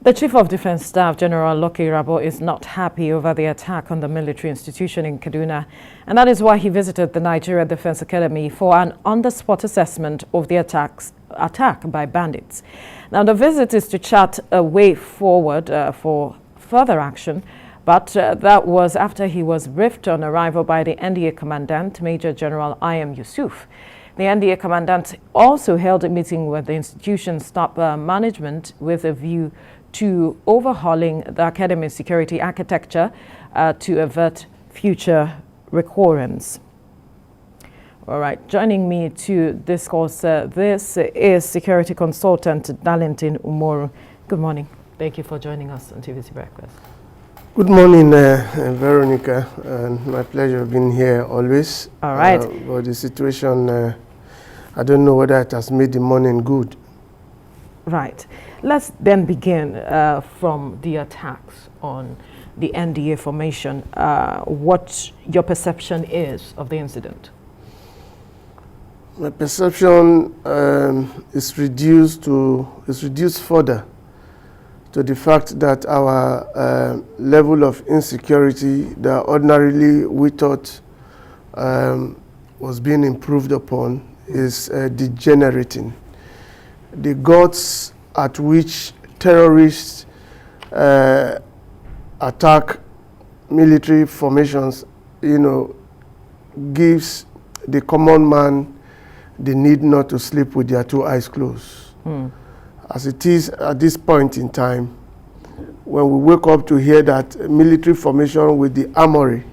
The Chief of Defense Staff, General Lucky Rabo, is not happy over the attack on the military institution in Kaduna, and that is why he visited the Nigerian Defense Academy for an on-the-spot assessment of the attack by bandits. Now, the visit is to chart a way forward for further action, but that was after he was briefed on arrival by the NDA Commandant, Major General I.M. Yusuf. The NDA Commandant also held a meeting with the institution's top management with a view to overhauling the academy's security architecture to avert future recurrence. All right, joining me to discuss this is security consultant Darlington Umoru. Good morning. Thank you for joining us on TVC Breakfast. Good morning, Veronica, and my pleasure being here always. All right. But the situation, I don't know whether it has made the morning good. Right. Let's then begin from the attacks on the NDA formation. What your perception is of the incident? My perception is reduced further to the fact that our level of insecurity that ordinarily we thought was being improved upon is degenerating. The guts at which terrorists attack military formations, gives the common man the need not to sleep with their two eyes closed. As it is at this point in time, when we wake up to hear that military formation with the armory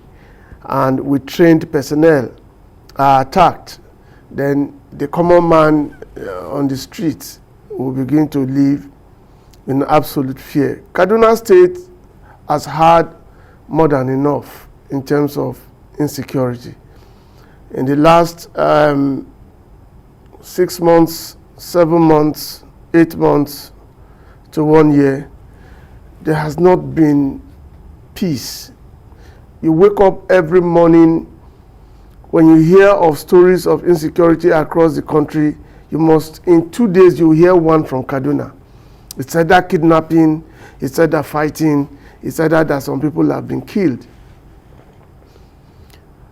and with trained personnel are attacked, then the common man on the streets will begin to live in absolute fear. Kaduna State has had more than enough in terms of insecurity. In the last 6 months, 7 months, 8 months to 1 year, there has not been peace. You wake up every morning, when you hear of stories of insecurity across the country, in 2 days, you hear one from Kaduna. It's either kidnapping, it's either fighting, it's either that some people have been killed.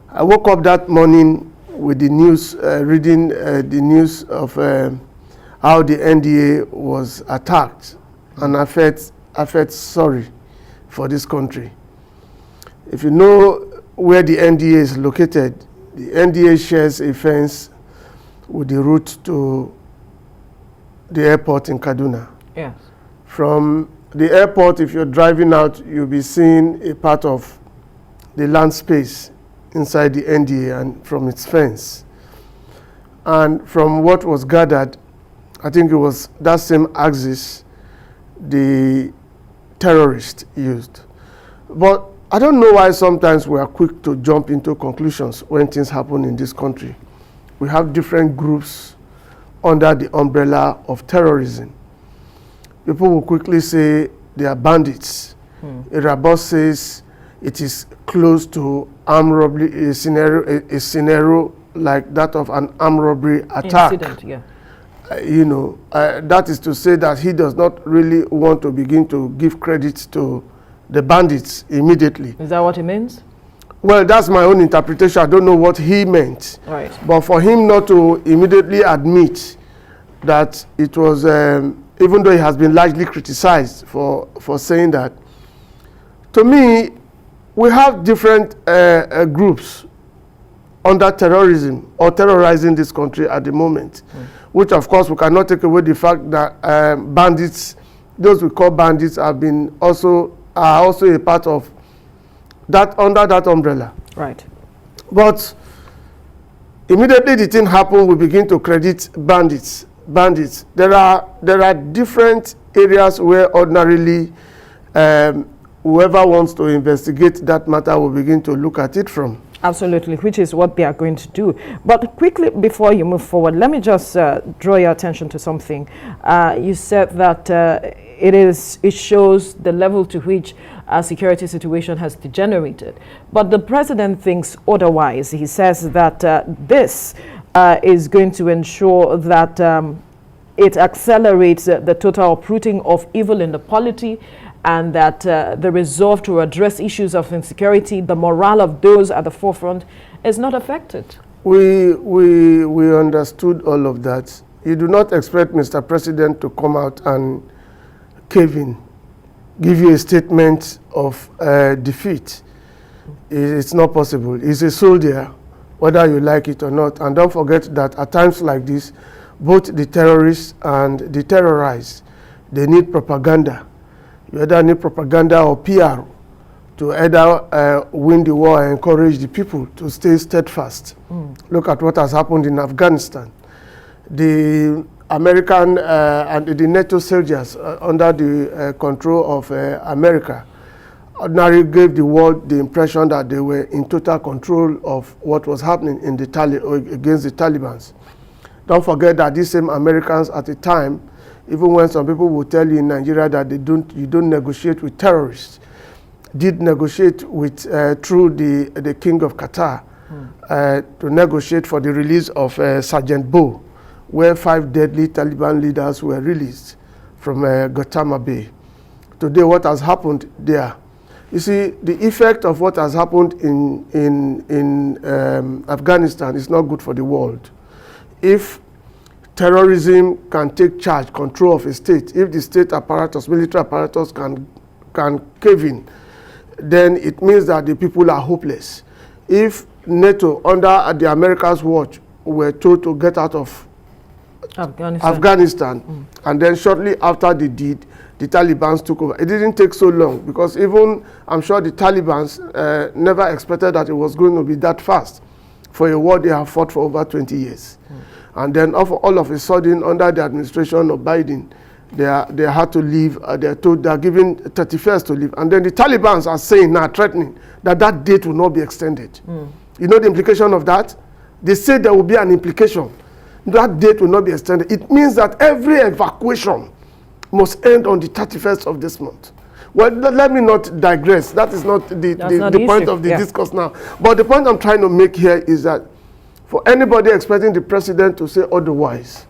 I woke up that morning with the news, reading the news of how the NDA was attacked, and I felt sorry for this country. If you know where the NDA is located, the NDA shares a fence with the route to the airport in Kaduna. Yes. From the airport, if you're driving out, you'll be seeing a part of the land space inside the NDA and from its fence. And from what was gathered, I think it was that same axis the terrorists used. But I don't know why sometimes we are quick to jump into conclusions when things happen in this country. We have different groups under the umbrella of terrorism. People will quickly say they are bandits. A report says it is close to armed robbery, a scenario like that of an armed robbery attack. Incident, yeah. That is to say that he does not really want to begin to give credit to the bandits immediately. Is that what it means? Well, that's my own interpretation. I don't know what he meant. Right. But for him not to immediately admit that it was, even though he has been largely criticized for saying that, to me, we have different groups under terrorism or terrorizing this country at the moment, which of course we cannot take away the fact that bandits, those we call bandits, are also a part of that, under that umbrella. Right. But immediately the thing happened, we begin to credit bandits. There are different areas where ordinarily whoever wants to investigate that matter will begin to look at it from. Absolutely, which is what they are going to do. But quickly, before you move forward, let me just draw your attention to something. You said that it shows the level to which our security situation has degenerated. But the president thinks otherwise. He says that this is going to ensure that it accelerates the total uprooting of evil in the polity, and that the resolve to address issues of insecurity, the morale of those at the forefront is not affected. We understood all of that. You do not expect Mr. President to come out and cave in, give you a statement of defeat. It's not possible. He's a soldier, whether you like it or not. And don't forget that at times like this, both the terrorists and the terrorized, they need propaganda. You either need propaganda or PR to either win the war and encourage the people to stay steadfast. Look at what has happened in Afghanistan. The American and the NATO soldiers under the control of America ordinarily gave the world the impression that they were in total control of what was happening in the against the Taliban. Don't forget that these same Americans at the time, even when some people will tell you in Nigeria that you don't negotiate with terrorists, did negotiate with through the King of Qatar to negotiate for the release of Sergeant Bo, where 5 deadly Taliban leaders were released from Gautama Bay. Today, what has happened there? You see, the effect of what has happened in Afghanistan is not good for the world. If terrorism can take charge, control of a state, if the state apparatus, military apparatus can cave in, then it means that the people are hopeless. If NATO, under the Americans' watch, were told to get out of Afghanistan, and then shortly after they did, the Taliban took over. It didn't take so long, because even, I'm sure the Taliban never expected that it was going to be that fast for a war they have fought for over 20 years. And then all of a sudden, under the administration of Biden, they had to leave. They're told they're given 31st to leave. And then the Taliban are saying now, threatening that that date will not be extended. You know the implication of that? They say there will be an implication. That date will not be extended. It means that every evacuation must end on the 31st of this month. Well, let me not digress. That is not the point of the discourse now. But the point I'm trying to make here is that for anybody expecting the president to say otherwise,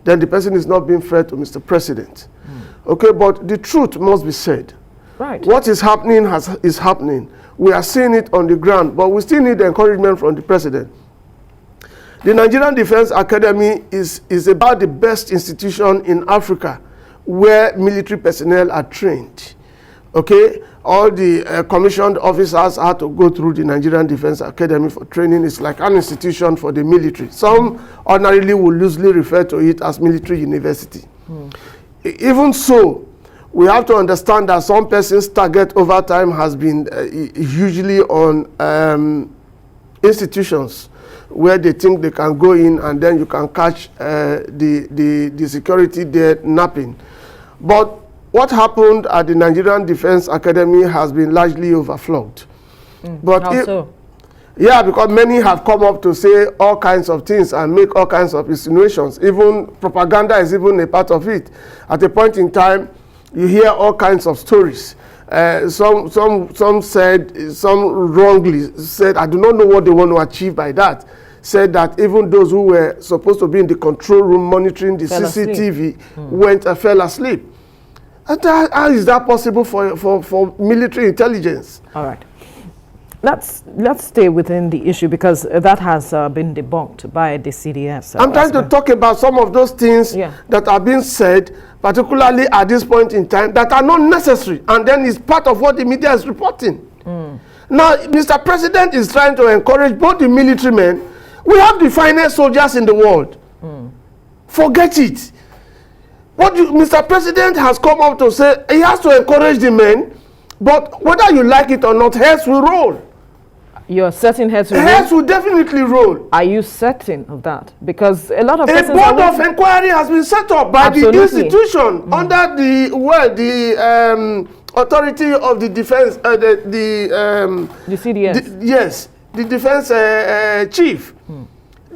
then the person is not being fair to Mr. President. Okay, but the truth must be said. Right. What is happening is happening. We are seeing it on the ground, but we still need encouragement from the president. The Nigerian Defense Academy is about the best institution in Africa where military personnel are trained. Okay, all the commissioned officers had to go through the Nigerian Defense Academy for training. It's like an institution for the military. Some ordinarily will loosely refer to it as military university. Even so, we have to understand that some persons' target over time has been usually on institutions where they think they can go in and then you can catch the security there napping. But what happened at the Nigerian Defense Academy has been largely overflowed. But how so? Yeah, because many have come up to say all kinds of things and make all kinds of insinuations. Even propaganda is even a part of it. At a point in time, you hear all kinds of stories. Some said, some wrongly said, I do not know what they want to achieve by that, said that even those who were supposed to be in the control room monitoring the CCTV fell asleep. And how is that possible for military intelligence? All right. Let's stay within the issue, because that has been debunked by the CDS. I'm trying to talk about some of those things that are being said, particularly at this point in time, that are not necessary, and then it's part of what the media is reporting. Now, Mr. President is trying to encourage both the military men. We have the finest soldiers in the world. Forget it. What Mr. President has come up to say, he has to encourage the men, but whether you like it or not, heads will roll. You're certain heads will roll? Heads will definitely roll. Are you certain of that? Because a lot of a board of inquiry has been set up by the institution under the authority of the defense, the CDS. Yes, the defense chief.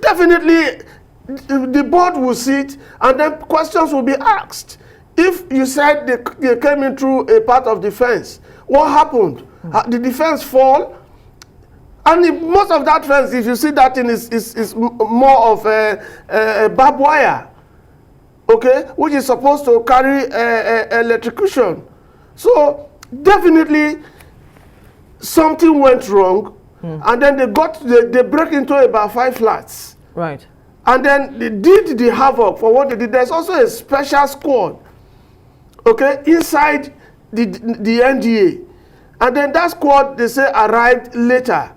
Definitely, the board will sit and then questions will be asked. If you said they came in through a part of defense, what happened? Did the fence fall? And most of that fence, if you see that thing, is more of a barbed wire. okay, which is supposed to carry electrocution. So definitely something went wrong, and then they break into about 5 flats. Right. And then they did the havoc for what they did. There's also a special squad, okay, inside the NDA. And then that squad, they say, arrived later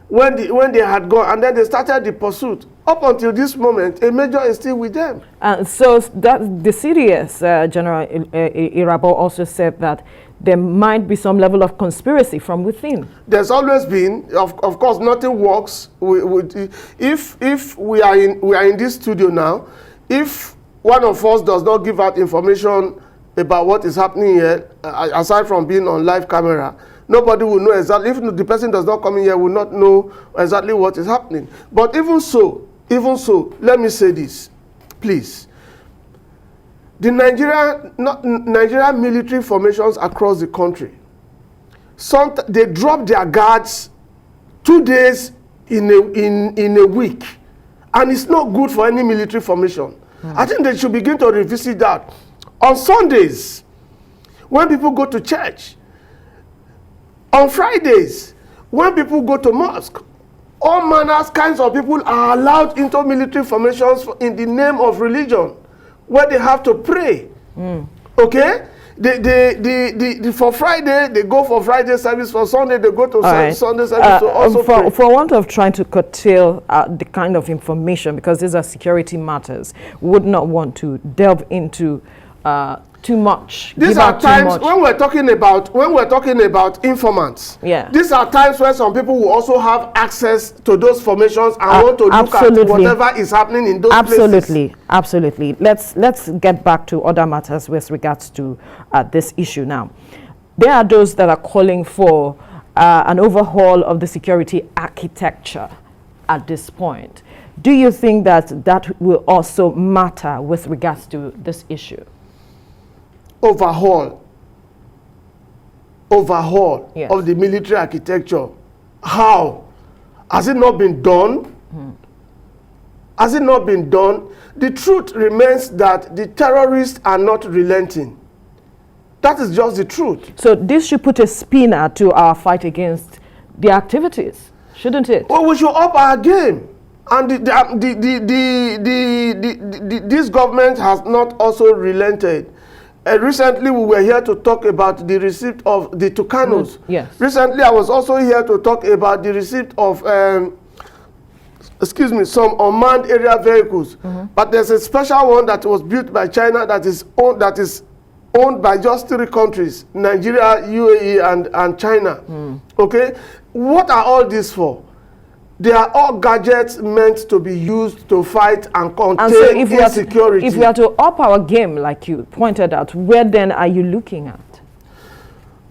when they had gone, and then they started the pursuit. Up until this moment, a major is still with them. So that the CDS, General Irabo, also said that there might be some level of conspiracy from within. There's always been, of course, nothing works. If we are in this studio now, if one of us does not give out information about what is happening here, aside from being on live camera, nobody will know exactly. If the person does not come in here, will not know exactly what is happening. But even so, let me say this, please. The Nigerian military formations across the country, they drop their guards 2 days in a week, and it's not good for any military formation. I think they should begin to revisit that. On Sundays, when people go to church, on Fridays, when people go to mosque, all manners, kinds of people are allowed into military formations in the name of religion, where they have to pray. Okay? For Friday, they go for Friday service. For Sunday, they go to Sunday service to also pray. For want of trying to curtail the kind of information, because these are security matters, would not want to delve into too much. These are times when we're talking about informants. Yeah. These are times where some people will also have access to those formations and want to look at whatever is happening in those places. Absolutely. Let's get back to other matters with regards to this issue now. There are those that are calling for an overhaul of the security architecture at this point. Do you think that will also matter with regards to this issue? Overhaul yes. of the military architecture. How? Has it not been done? Has it not been done? The truth remains that the terrorists are not relenting. That is just the truth. So this should put a spinner to our fight against the activities, shouldn't it? Well, we should up our game. And this government has not also relented. Recently, we were here to talk about the receipt of the Tucanos. Yes. Recently, I was also here to talk about the receipt of, some unmanned area vehicles. But there's a special one that was built by China that is owned by just 3 countries: Nigeria, UAE, and China. Okay, what are all these for? They are all gadgets meant to be used to fight and contain insecurity. If we are to up our game, like you pointed out, where then are you looking at?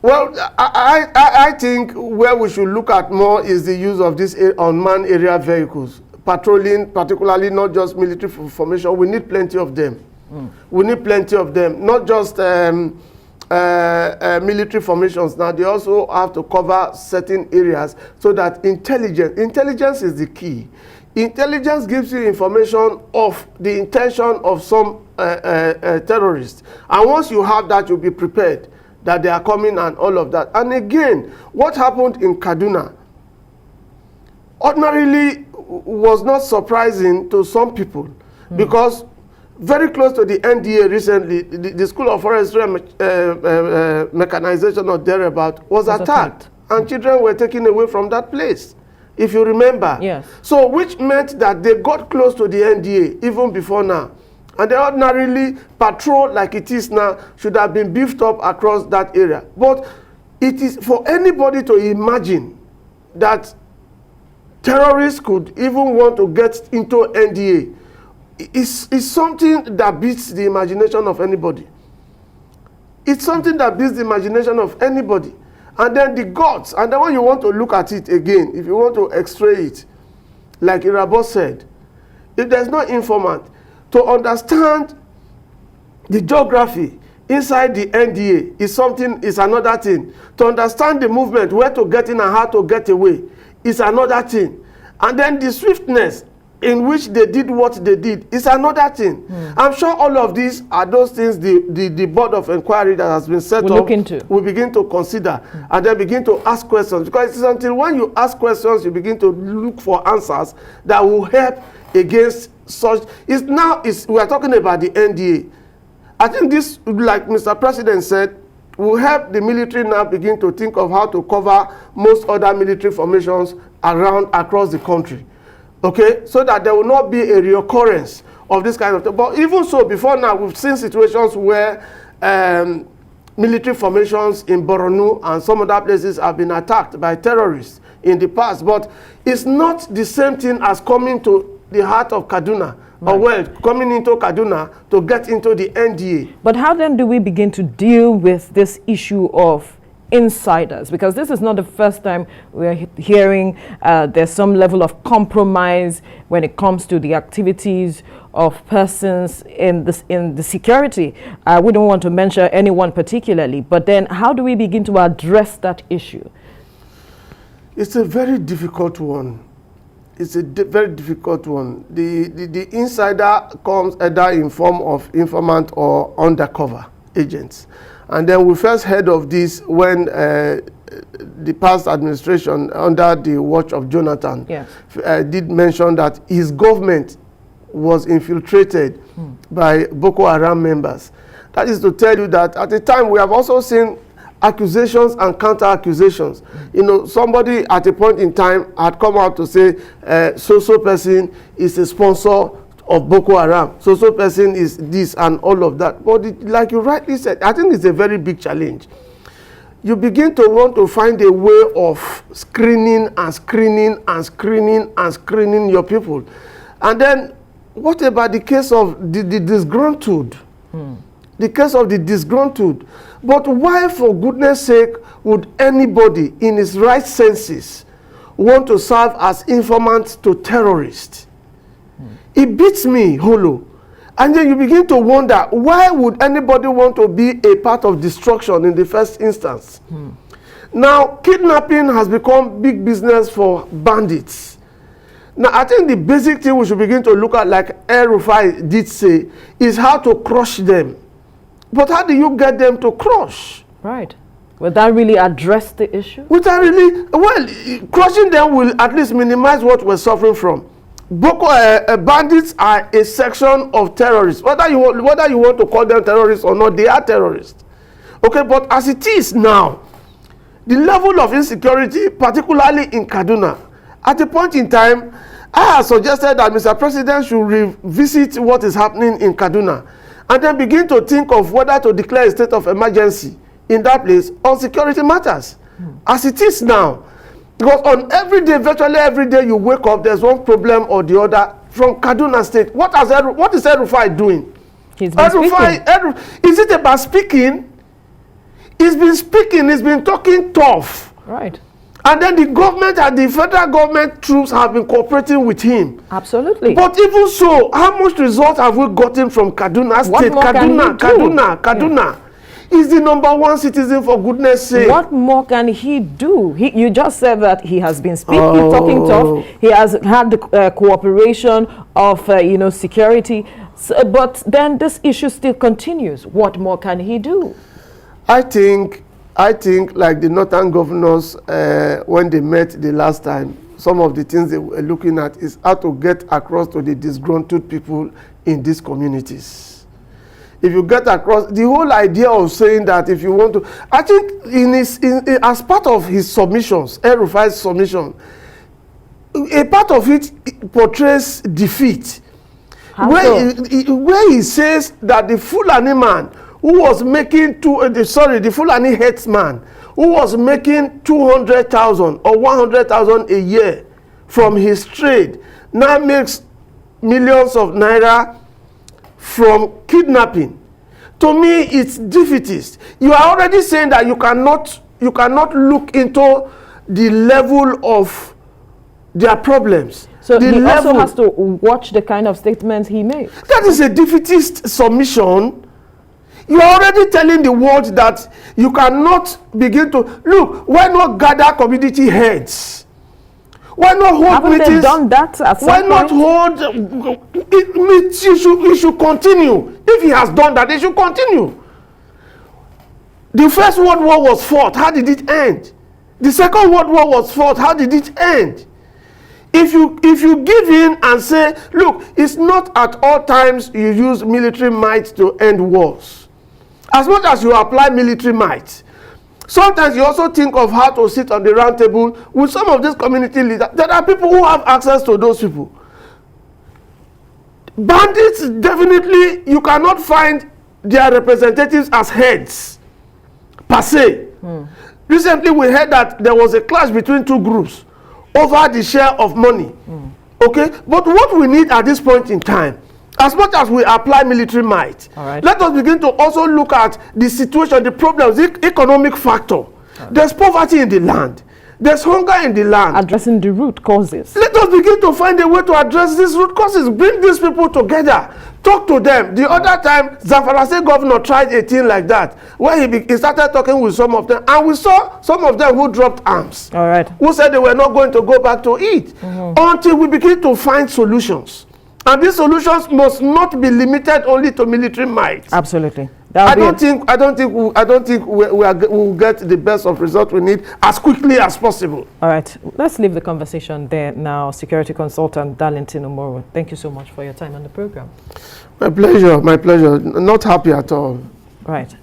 Well, I think where we should look at more is the use of these unmanned area vehicles. Patrolling, particularly not just military formation, we need plenty of them. We need plenty of them, not just military formations. Now they also have to cover certain areas so that intelligence is the key. Intelligence gives you information of the intention of some terrorists, and once you have that, you'll be prepared that they are coming and all of that. And again, what happened in Kaduna ordinarily was not surprising to some people, because very close to the NDA recently, the School of Forestry and Mechanization or thereabout was attacked, and children were taken away from that place, if you remember. Yes. So, which meant that they got close to the NDA even before now. And they ordinarily patrol like it is now should have been beefed up across that area. But it is for anybody to imagine that terrorists could even want to get into NDA. It's something that beats the imagination of anybody. It's something that beats the imagination of anybody. And then the gods, and then when you want to look at it again, if you want to x-ray it, like Irabo said, if there's no informant, to understand the geography inside the NDA is another thing. To understand the movement, where to get in and how to get away, is another thing. And then the swiftness in which they did what they did is another thing. I'm sure all of these are those things the board of inquiry that has been set up will begin to consider and then begin to ask questions, because it's until when you ask questions you begin to look for answers that will help against such. We are talking about the NDA. I think this, like Mr. President said, will help the military now begin to think of how to cover most other military formations across the country. Okay, so that there will not be a reoccurrence of this kind of thing. But even so, before now, we've seen situations where military formations in Borno and some other places have been attacked by terrorists in the past. But it's not the same thing as coming to the heart of Kaduna, or well, coming into Kaduna to get into the NDA. But how then do we begin to deal with this issue of insiders? Because this is not the first time we're hearing there's some level of compromise when it comes to the activities of persons in the security. We don't want to mention anyone particularly, but then how do we begin to address that issue? It's a very difficult one. It's a very difficult one. The insider comes either in form of informant or undercover agents. And then we first heard of this when the past administration, under the watch of Jonathan, did mention that his government was infiltrated by Boko Haram members. That is to tell you that at the time we have also seen accusations and counter-accusations. You know, somebody at a point in time had come out to say so-so person is a sponsor of Boko Haram, so-so person is this and all of that. But like you rightly said, I think it's a very big challenge. You begin to want to find a way of screening and screening and screening and screening your people. And then what about the case of the disgruntled? The case of the disgruntled. But why, for goodness sake, would anybody in his right senses want to serve as informant to terrorists? It beats me, Holo. And then you begin to wonder, why would anybody want to be a part of destruction in the first instance? Now, kidnapping has become big business for bandits. Now, I think the basic thing we should begin to look at, like El-Rufai did say, is how to crush them. But how do you get them to crush? Right. Will that really address the issue? Will that really? Well, crushing them will at least minimize what we're suffering from. Bandits are a section of terrorists. Whether you want to call them terrorists or not, they are terrorists. Okay, but as it is now, the level of insecurity, particularly in Kaduna, at a point in time, I have suggested that Mr. President should revisit what is happening in Kaduna and then begin to think of whether to declare a state of emergency in that place on security matters. As it is now, because on every day, virtually every day you wake up, there's one problem or the other from Kaduna State. What is El-Rufai doing? He's been speaking. Is it about speaking? He's been speaking, he's been talking tough. Right. And then the government and the federal government troops have been cooperating with him. Absolutely. But even so, how much result have we gotten from Kaduna State? Kaduna is the #1 citizen, for goodness sake. What more can he do? You just said that he has been speaking, talking tough. He has had the cooperation of, security. So, but then this issue still continues. What more can he do? I think like the northern governors, when they met the last time, some of the things they were looking at is how to get across to the disgruntled people in these communities. If you get across, the whole idea of saying that if you want to, I think as part of his submissions, El-Rufai's submission, a part of it portrays defeat. Where he says that the Fulani man who was making the Fulani headsman who was making 200,000 or 100,000 a year from his trade now makes millions of naira from kidnapping. To me, it's defeatist. You are already saying that you cannot look into the level of their problems. So he also has to watch the kind of statements he makes. That is a defeatist submission. You are already telling the world that you cannot begin to look. Why not gather community heads? Why not hold Haven't meetings? they done that at some Why point? not hold it should continue. If he has done that, it should continue. The First World War was fought. How did it end? The Second World War was fought. How did it end? If you give in and say, look, it's not at all times you use military might to end wars. As much as you apply military might, sometimes you also think of how to sit on the round table with some of these community leaders. There are people who have access to those people. Bandits, definitely, you cannot find their representatives as heads, per se. Recently, we heard that there was a clash between two groups over the share of money. Okay? But what we need at this point in time, as much as we apply military might, let us begin to also look at the situation, the problems, the economic factor. There's poverty in the land. There's hunger in the land. Addressing the root causes. Let us begin to find a way to address these root causes. Bring these people together. Talk to them. The other time, Zamfara State governor tried a thing like that, where he started talking with some of them, and we saw some of them who dropped arms. Who said they were not going to go back to it. Until we begin to find solutions. And these solutions must not be limited only to military might. Absolutely. I don't think we'll get the best of result we need as quickly as possible. All right. Let's leave the conversation there now. Security consultant Darlington Omoro, thank you so much for your time on the program. My pleasure. My pleasure. Not happy at all. Right.